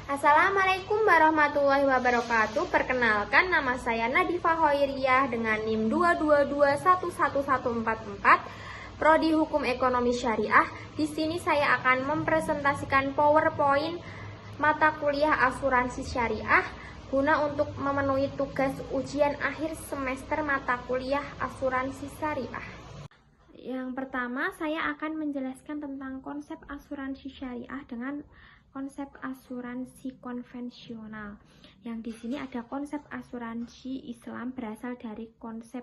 Assalamualaikum warahmatullahi wabarakatuh. Perkenalkan, nama saya Nadifah Hoiriyah dengan NIM 222111144, Prodi Hukum Ekonomi Syariah. Di sini saya akan mempresentasikan PowerPoint mata kuliah asuransi syariah guna untuk memenuhi tugas ujian akhir semester mata kuliah asuransi syariah. Yang pertama, saya akan menjelaskan tentang konsep asuransi syariah dengan konsep asuransi konvensional. Yang di sini ada konsep asuransi Islam berasal dari konsep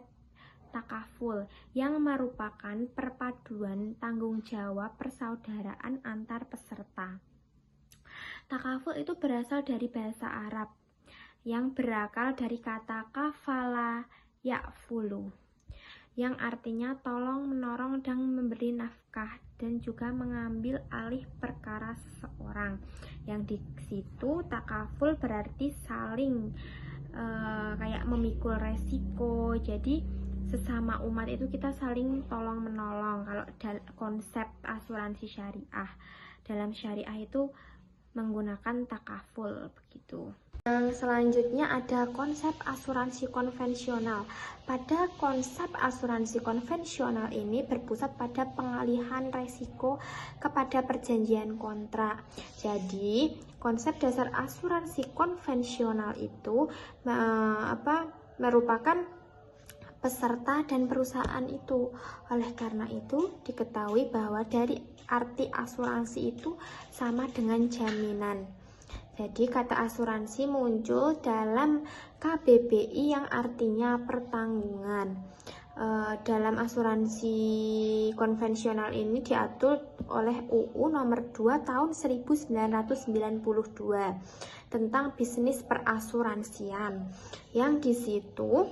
takaful yang merupakan perpaduan tanggung jawab persaudaraan antar peserta. Takaful itu berasal dari bahasa Arab yang berakar dari kata kafala ya'fulu, yang artinya tolong menolong dan memberi nafkah dan juga mengambil alih perkara seseorang. Yang di situ takaful berarti saling kayak memikul resiko. Jadi sesama umat itu kita saling tolong menolong. Kalau konsep asuransi syariah, dalam syariah itu menggunakan takaful begitu. Yang selanjutnya ada konsep asuransi konvensional. Pada konsep asuransi konvensional ini berpusat pada pengalihan resiko kepada perjanjian kontrak. Jadi, konsep dasar asuransi konvensional itu merupakan peserta dan perusahaan itu. Oleh karena itu, diketahui bahwa dari arti asuransi itu sama dengan jaminan. Jadi kata asuransi muncul dalam KBBI yang artinya pertanggungan. Dalam asuransi konvensional ini diatur oleh UU nomor 2 tahun 1992 tentang bisnis perasuransian. Yang di situ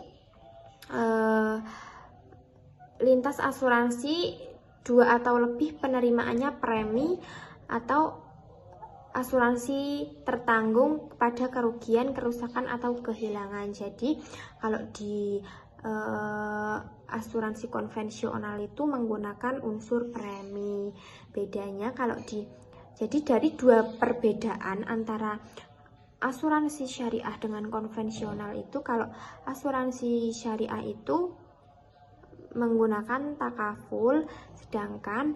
lintas asuransi 2 atau lebih penerimaannya premi atau asuransi tertanggung pada kerugian, kerusakan, atau kehilangan. Jadi kalau di asuransi konvensional itu menggunakan unsur premi. Bedanya jadi dari dua perbedaan antara asuransi syariah dengan konvensional itu, kalau asuransi syariah itu menggunakan takaful, sedangkan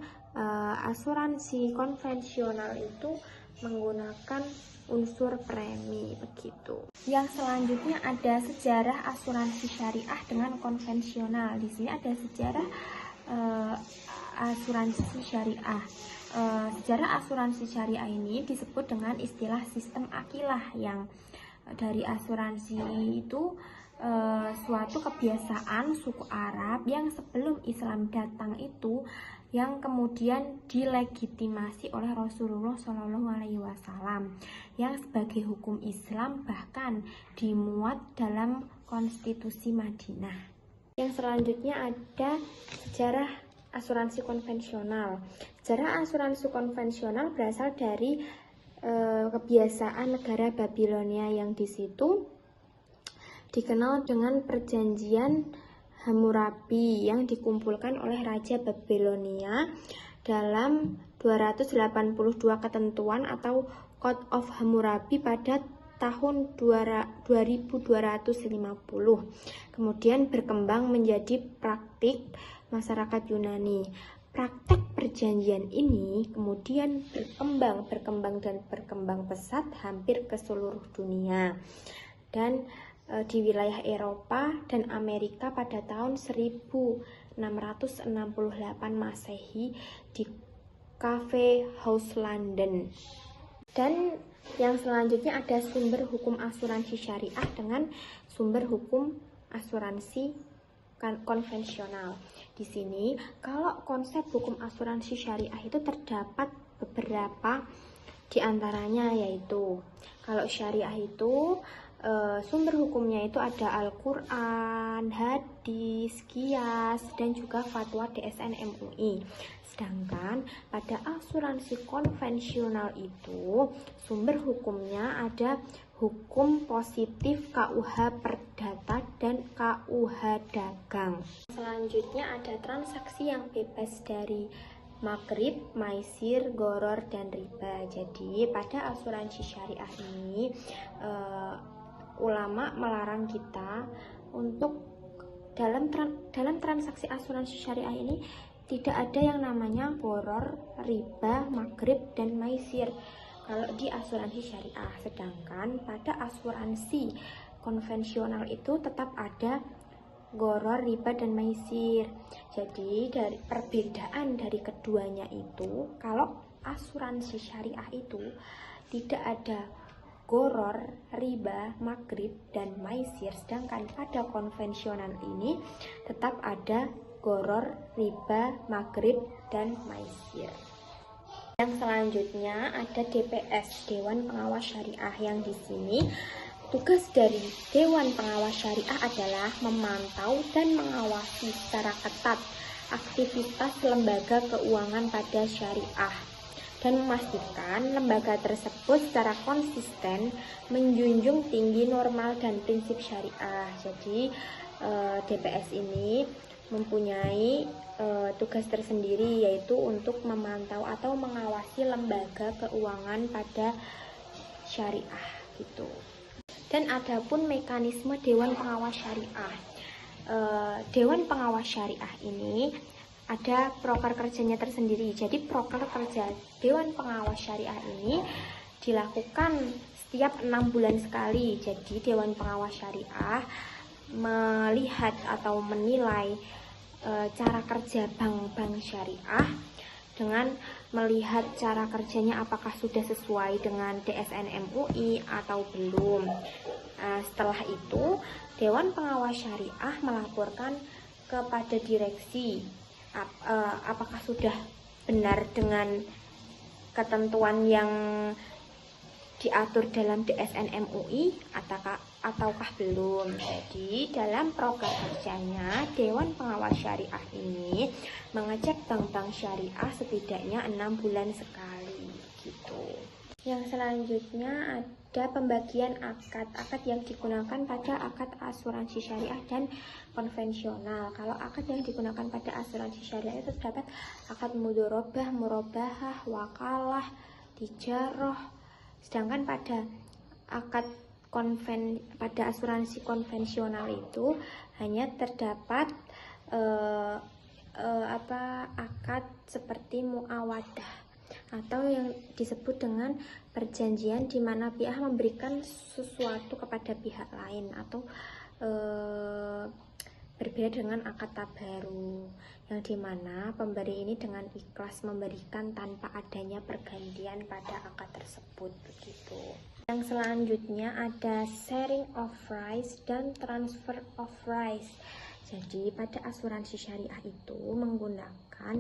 asuransi konvensional itu menggunakan unsur premi begitu. Yang selanjutnya ada sejarah asuransi syariah dengan konvensional. Di sini ada sejarah asuransi syariah. Sejarah asuransi syariah ini disebut dengan istilah sistem akilah, yang dari asuransi itu suatu kebiasaan suku Arab yang sebelum Islam datang itu, yang kemudian dilegitimasi oleh Rasulullah SAW, yang sebagai hukum Islam bahkan dimuat dalam konstitusi Madinah. Yang selanjutnya ada sejarah asuransi konvensional. Sejarah asuransi konvensional berasal dari kebiasaan negara Babilonia, yang di situ dikenal dengan perjanjian Hammurabi yang dikumpulkan oleh Raja Babilonia dalam 282 ketentuan atau Code of Hammurabi pada tahun 2250. Kemudian berkembang menjadi praktik masyarakat Yunani. Praktek perjanjian ini kemudian berkembang pesat hampir ke seluruh dunia, dan di wilayah Eropa dan Amerika pada tahun 1668 Masehi di Cafe House London. Dan yang selanjutnya ada sumber hukum asuransi syariah dengan sumber hukum asuransi konvensional. Di sini kalau konsep hukum asuransi syariah itu terdapat beberapa di antaranya, yaitu kalau syariah itu sumber hukumnya itu ada Al-Quran, hadis, qiyas, dan juga fatwa DSN MUI. Sedangkan pada asuransi konvensional itu sumber hukumnya ada hukum positif KUH Perdata dan KUH Dagang. Selanjutnya ada transaksi yang bebas dari magrib, maisir, goror, dan riba. Jadi pada asuransi syariah ini ulama melarang kita untuk dalam transaksi asuransi syariah ini tidak ada yang namanya goror, riba, magrib, dan maisir kalau di asuransi syariah. Sedangkan pada asuransi konvensional itu tetap ada goror, riba, dan maisir. Jadi dari perbedaan dari keduanya itu, kalau asuransi syariah itu tidak ada goror, riba, magrib, dan maisir. Sedangkan pada konvensional ini tetap ada goror, riba, magrib, dan maisir. Yang selanjutnya ada DPS, Dewan Pengawas Syariah, yang di sini tugas dari Dewan Pengawas Syariah adalah memantau dan mengawasi secara ketat aktivitas lembaga keuangan pada syariah dan memastikan lembaga tersebut secara konsisten menjunjung tinggi norma dan prinsip syariah. Jadi DPS ini mempunyai tugas tersendiri, yaitu untuk memantau atau mengawasi lembaga keuangan pada syariah gitu. Dan adapun mekanisme Dewan Pengawas Syariah, Dewan Pengawas Syariah ini ada proker kerjanya tersendiri. Jadi proker kerja Dewan Pengawas Syariah ini dilakukan setiap 6 bulan sekali. Jadi Dewan Pengawas Syariah melihat atau menilai cara kerja bank-bank syariah dengan melihat cara kerjanya apakah sudah sesuai dengan DSN MUI atau belum. Setelah itu Dewan Pengawas Syariah melaporkan kepada direksi apakah sudah benar dengan ketentuan yang diatur dalam DSN MUI ataukah belum. Jadi dalam program kerjanya Dewan Pengawas Syariah ini mengecek bank-bank syariah setidaknya 6 bulan sekali gitu. Yang selanjutnya ada pembagian akad yang digunakan pada akad asuransi syariah dan konvensional. Kalau akad yang digunakan pada asuransi syariah itu terdapat akad mudharabah, murabahah, wakalah, tijarah. Sedangkan pada akad pada asuransi konvensional itu hanya terdapat akad seperti muawadah atau yang disebut dengan perjanjian di mana pihak memberikan sesuatu kepada pihak lain, atau berbeda dengan akad tabaru yang dimana pemberi ini dengan ikhlas memberikan tanpa adanya pergantian pada akad tersebut begitu. Yang selanjutnya ada sharing of risk dan transfer of risk. Jadi pada asuransi syariah itu menggunakan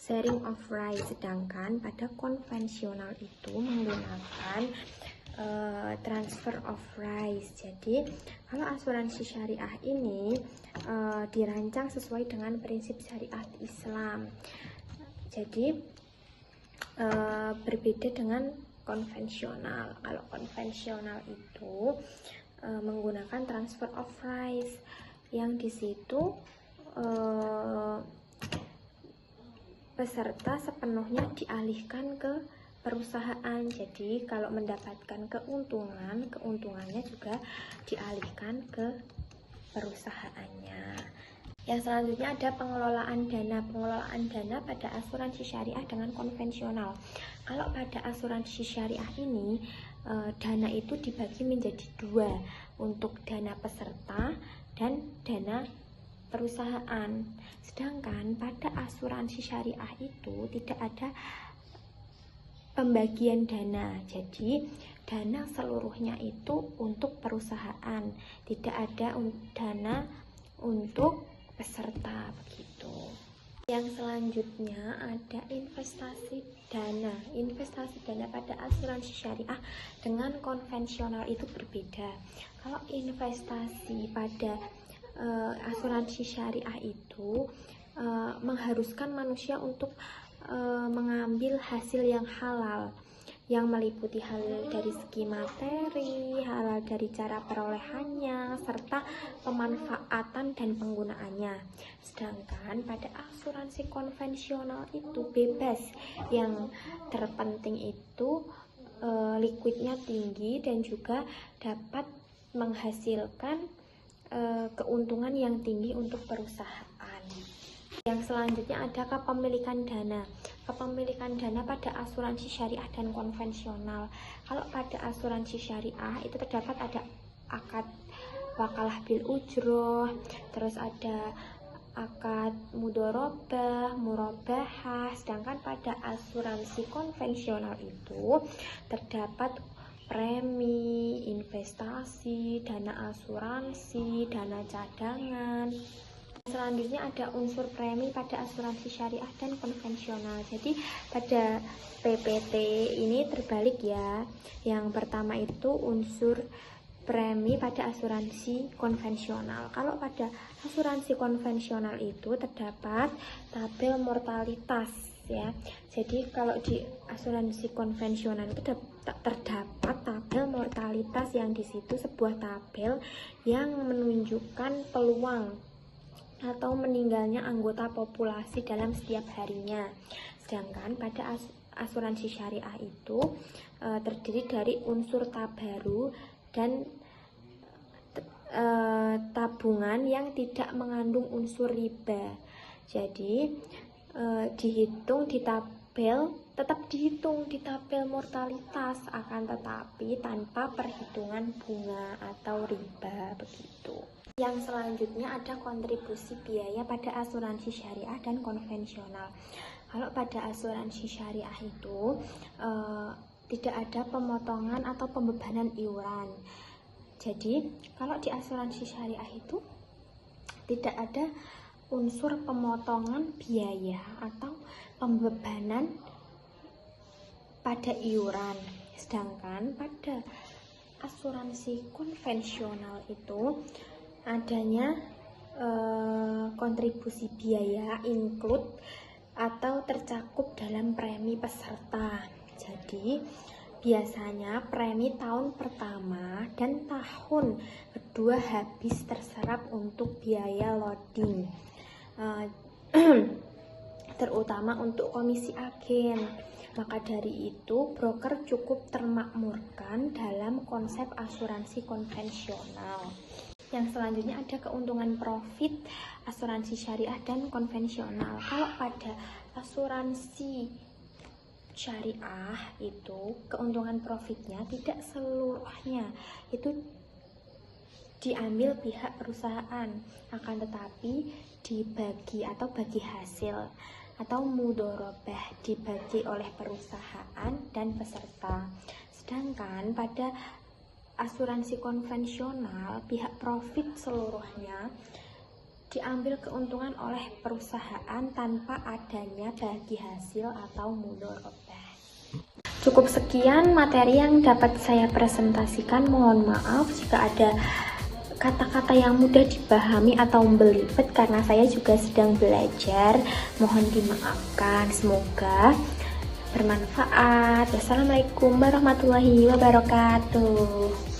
sharing of risk, sedangkan pada konvensional itu menggunakan transfer of risk. Jadi kalau asuransi syariah ini dirancang sesuai dengan prinsip syariat Islam. Jadi berbeda dengan konvensional. Kalau konvensional itu menggunakan transfer of risk, yang di situ peserta sepenuhnya dialihkan ke perusahaan. Jadi kalau mendapatkan keuntungannya juga dialihkan ke perusahaannya. Yang selanjutnya ada pengelolaan dana. Pengelolaan dana pada asuransi syariah dengan konvensional. Kalau pada asuransi syariah ini dana itu dibagi menjadi 2, untuk dana peserta dan dana perusahaan. Sedangkan pada asuransi syariah itu tidak ada pembagian dana. Jadi dana seluruhnya itu untuk perusahaan, tidak ada dana untuk peserta begitu. Yang selanjutnya ada investasi dana. Investasi dana pada asuransi syariah dengan konvensional itu berbeda. Kalau investasi pada asuransi syariah itu mengharuskan manusia untuk mengambil hasil yang halal. yang meliputi hal dari segi materi, hal dari cara perolehannya, serta pemanfaatan dan penggunaannya. Sedangkan pada asuransi konvensional itu bebas, yang terpenting itu liquidnya tinggi dan juga dapat menghasilkan keuntungan yang tinggi untuk perusahaan. Yang selanjutnya ada kepemilikan dana. Kepemilikan dana pada asuransi syariah dan konvensional. Kalau pada asuransi syariah itu terdapat ada akad wakalah bil ujroh, terus ada akad mudorobah, murabahah. Sedangkan pada asuransi konvensional itu terdapat premi, investasi, dana asuransi, dana cadangan. Selanjutnya ada unsur premi pada asuransi syariah dan konvensional. Jadi pada PPT ini terbalik ya. Yang pertama itu unsur premi pada asuransi konvensional. Kalau pada asuransi konvensional itu terdapat tabel mortalitas ya. Jadi kalau di asuransi konvensional itu terdapat tabel mortalitas yang di situ sebuah tabel yang menunjukkan peluang atau meninggalnya anggota populasi dalam setiap harinya. Sedangkan pada asuransi syariah itu terdiri dari unsur tabaru dan tabungan yang tidak mengandung unsur riba. Jadi dihitung di tabel, tetap dihitung di tabel mortalitas, akan tetapi tanpa perhitungan bunga atau riba begitu. Yang selanjutnya ada kontribusi biaya pada asuransi syariah dan konvensional. Kalau pada asuransi syariah itu tidak ada pemotongan atau pembebanan iuran. Jadi kalau di asuransi syariah itu tidak ada unsur pemotongan biaya atau pembebanan pada iuran. Sedangkan pada asuransi konvensional itu adanya kontribusi biaya include atau tercakup dalam premi peserta. Jadi biasanya premi tahun pertama dan tahun kedua habis terserap untuk biaya loading, terutama untuk komisi agen. Maka dari itu broker cukup termakmurkan dalam konsep asuransi konvensional. Yang selanjutnya ada keuntungan profit asuransi syariah dan konvensional. Kalau pada asuransi syariah itu keuntungan profitnya tidak seluruhnya itu diambil pihak perusahaan, akan tetapi dibagi atau bagi hasil atau mudorobah dibagi oleh perusahaan dan peserta. Sedangkan pada asuransi konvensional pihak profit seluruhnya diambil keuntungan oleh perusahaan tanpa adanya bagi hasil atau mudorobah. Cukup sekian materi yang dapat saya presentasikan. Mohon maaf jika ada kata-kata yang mudah dipahami atau belibet karena saya juga sedang belajar. Mohon dimaafkan. Semoga bermanfaat. Wassalamualaikum warahmatullahi wabarakatuh.